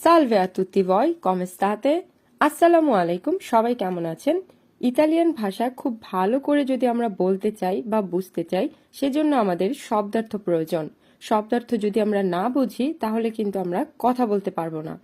Salve a tutti voi, come state? আসসালামু আলাইকুম, সবাই কেমন আছেন? ইতালিয়ান ভাষা খুব ভালো করে যদি আমরা বলতে চাই বা বুঝতে চাই, সেজন্য আমাদের শব্দার্থ প্রয়োজন। শব্দার্থ যদি আমরা না বুঝি, তাহলে কিন্তু আমরা কথা বলতে পারবো না।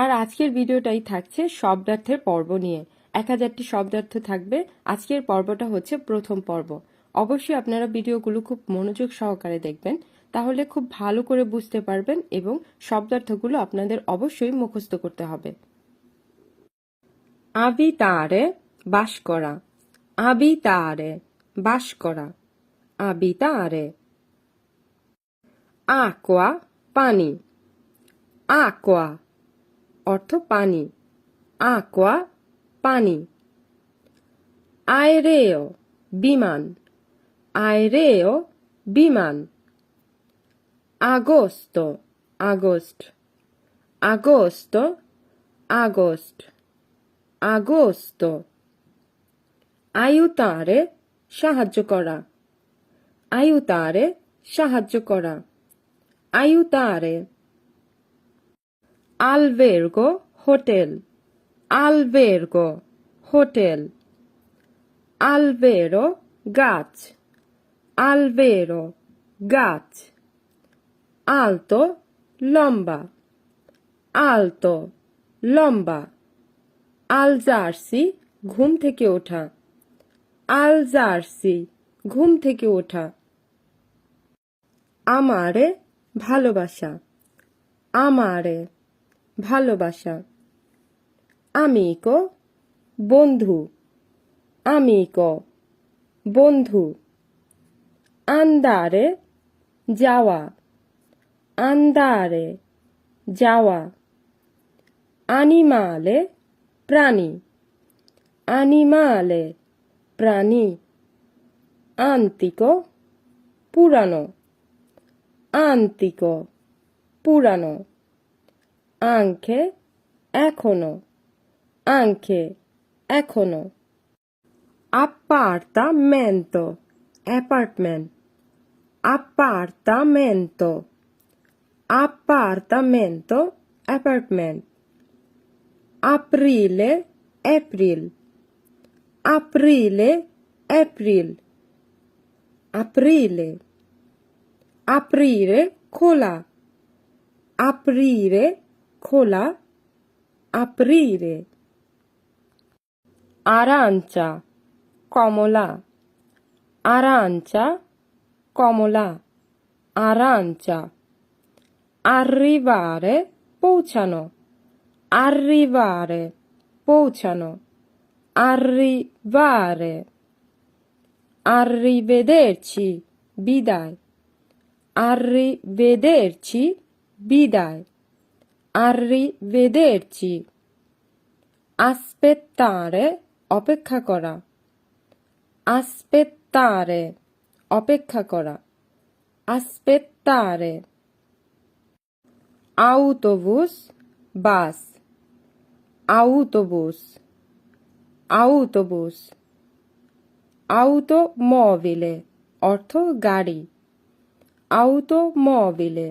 আর আজকের ভিডিওটাই থাকছে শব্দার্থের পর্ব নিয়ে। 1000টি শব্দার্থ থাকবে। আজকের পর্বটা হচ্ছে প্রথম পর্ব। অবশ্যই আপনারা ভিডিওগুলো খুব মনোযোগ সহকারে দেখবেন, তাহলে খুব ভালো করে বুঝতে পারবেন এবং শব্দার্থগুলো আপনাদের অবশ্যই মুখস্থ করতে হবে। আবিতারে বাস করা, আবিতারে বাস করা, আবিতারে। আকোয়া পানি, আকোয়া অর্থ পানি, আকোয়া পানি। আয়রেও বিমান, আয়রেও বিমান। August August, August August, August. আয়ুতারে সাহায্য করা, আয়ুতারে সাহায্য করা, আয়ুতারে। আলবের্গো হোটেল, আলবের্গো হোটেল। আলবেরো গাছ, আলবেরো গাছ। আলতো লম্বা, আলতো লম্বা। আলজার্সি ঘুম থেকে ওঠা, আলজার্সি ঘুম থেকে ওঠা। আমারে ভালোবাসা, আমারে ভালোবাসা। আমিকো বন্ধু, আমিকো বন্ধু। আন্দারে যাওয়া, আন্দারে যাওয়া। আনিমালে প্রাণী, আনিমালে প্রাণী। আন্তিকো পুরানো, আন্তিকো পুরানো। আংখে এখনো, আংখে এখনো। appartamento, apartment, appartamento, appartamento, apartment. Aprile, April, aprile, April, aprile. Aprire, খোলা, aprire, খোলা, aprire. Arancia, কমলা, arancia, কমলা, arancia. Arrivare, পৌঁছানো, arrivare, পৌঁছানো, arrivare. Arrivederci, বিদায়, arrivederci, বিদায়, arrivederci. Aspettare, অপেক্ষা করা, aspettare, অপেক্ষা করা, aspettare. Autobus, বাস, autobus, autobus. Automobile, অর্থ গাড়ি, automobile,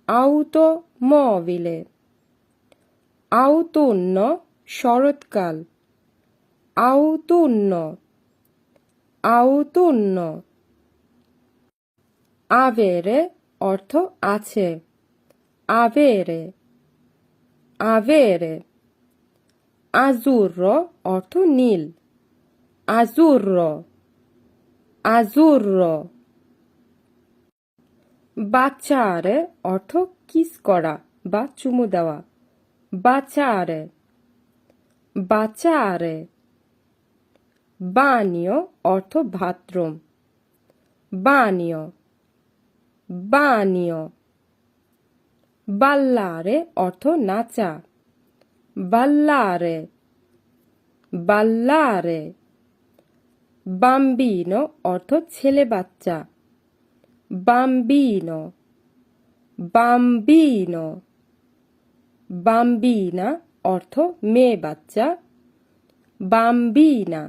automobile. Autunno, শরৎকাল, autunno, autunno. Avere, অর্থ আছে, avere, avere. Azzurro, অর্থ নীল, azzurro, azzurro. বাচারে অর্থ কিস করা বা চুমু দেওয়া, বাচারে, বাচারে। বানিও অর্থ বাথরুম, বানিও, বানিও। বাল্লারে অর্থ নাচা, বাল্লারে, বাল্লারে। বাম্বিনো অর্থ ছেলে বাচ্চা, বাম্বিনো, বাম্বিনো। বাম্বিনা অর্থ মেয়ে বাচ্চা, বাম্বিনা,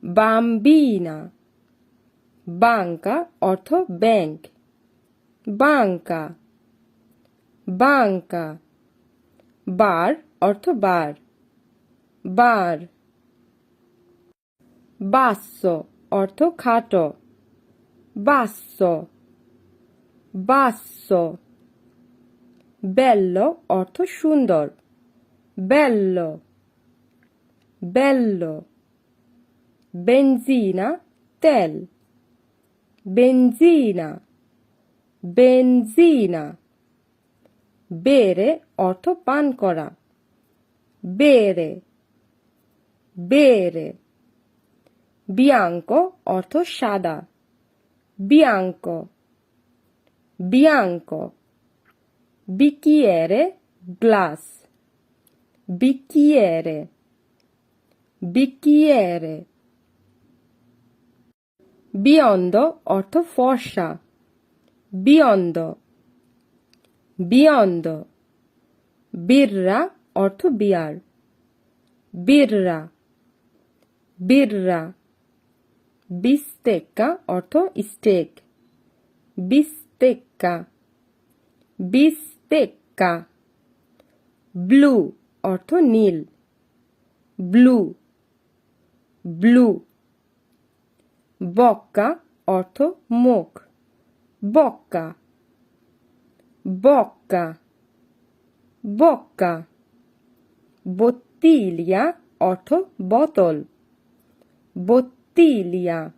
বাম্বিনা। বাঙ্কা অর্থ ব্যাংক, বাঙ্কা, বাঙ্কা। বার অর্থ বার, বার। বাsso অর্থ খাটো, basso, basso। bello অর্থ সুন্দর, bello, bello। benzina তেল, benzina, benzina। bere অর্থ পান করা, bere, bere। bianco অর্থ সাদা, bianco, bianco। bicchiere glass, bicchiere, bicchiere। biondo অর্থ ফর্সা, biondo, biondo। birra অর্থ বিয়ার, birra, birra। bistecca অর্থ স্টেক, bistecca, bistecca। ব্লু অর্থ নীল, ব্লু, ব্লু। বক্কা অর্থ মুখ, বক্কা, বক্কা, বক্কা। বত্তিলিয়া অর্থ বোতল, bottiglia,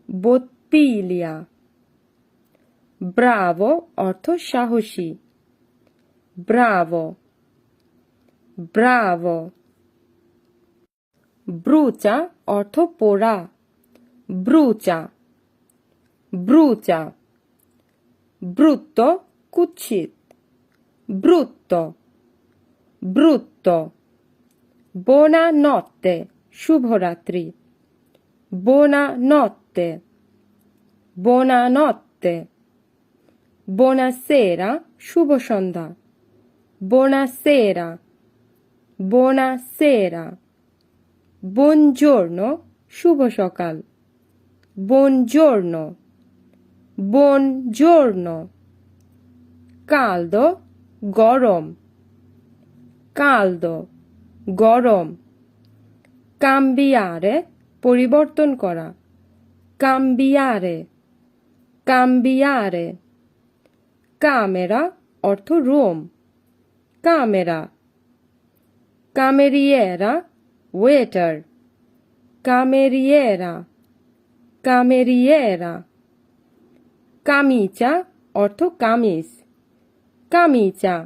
bottiglia। ব্রাভো অর্থ সাহসী, ব্রাভো, ব্রাভো। ব্রুচা অর্থ পোড়া, ব্রুচা, ব্রুচা। ব্রুত্তো কুৎসিত, ব্রুত্তো, ব্রুত্তো। buonanotte শুভরাত্রি, buonanotte, buonanotte। buonasera শুভ সন্ধ্যা, buonasera, buonasera। buongiorno শুভ সকাল, buongiorno, buongiorno। caldo গরম, caldo, গরম। cambiare পরিবর্তন করা, cambiare, cambiare। camera অর্থ room, camera, cameriera waiter, cameriera, cameriera। কামিচা অর্থ কামিজ, কামিচা,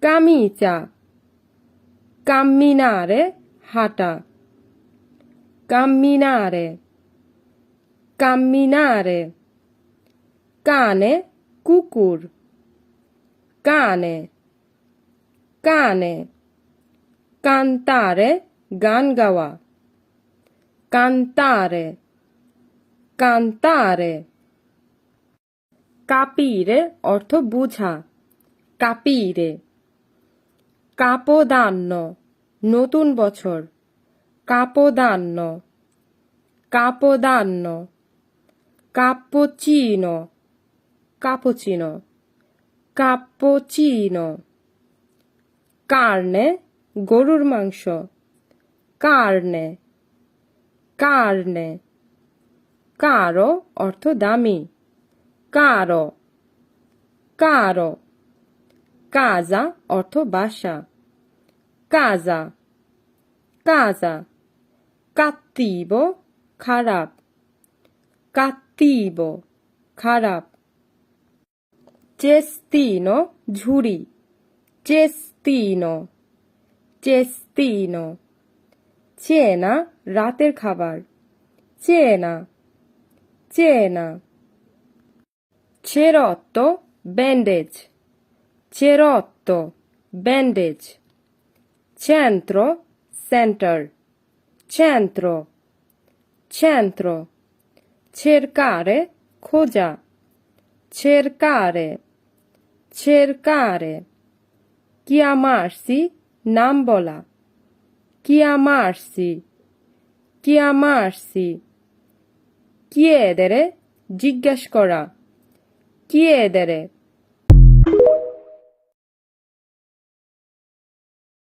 কামিচা। camminare হাঁটা, camminare, camminare। কানে কুকুর, কানে, কানে। cantare গান গাওয়া, cantare, cantare। capire অর্থ বুঝা, capire। capodanno নতুন বছর, capodanno, capodanno। cappuccino, cappuccino, cappuccino। carne গরুর মাংস, carne, carne। caro অর্থ দামি, caro, caro। casa অর্থ বাসা, casa, casa। cattivo খারাপ, cattivo, খারাপ। cestino ঝুড়ি, cestino, cestino। cena রাতের খাবার, cena, cena। cerotto bandage, cerotto, bandage। centro center, centro, centro। cercare খোঁজা, cercare, cercare। chiamarsi নাম বলা, chiamarsi, chiamarsi। chiedere জিজ্ঞেস করা, chiedere,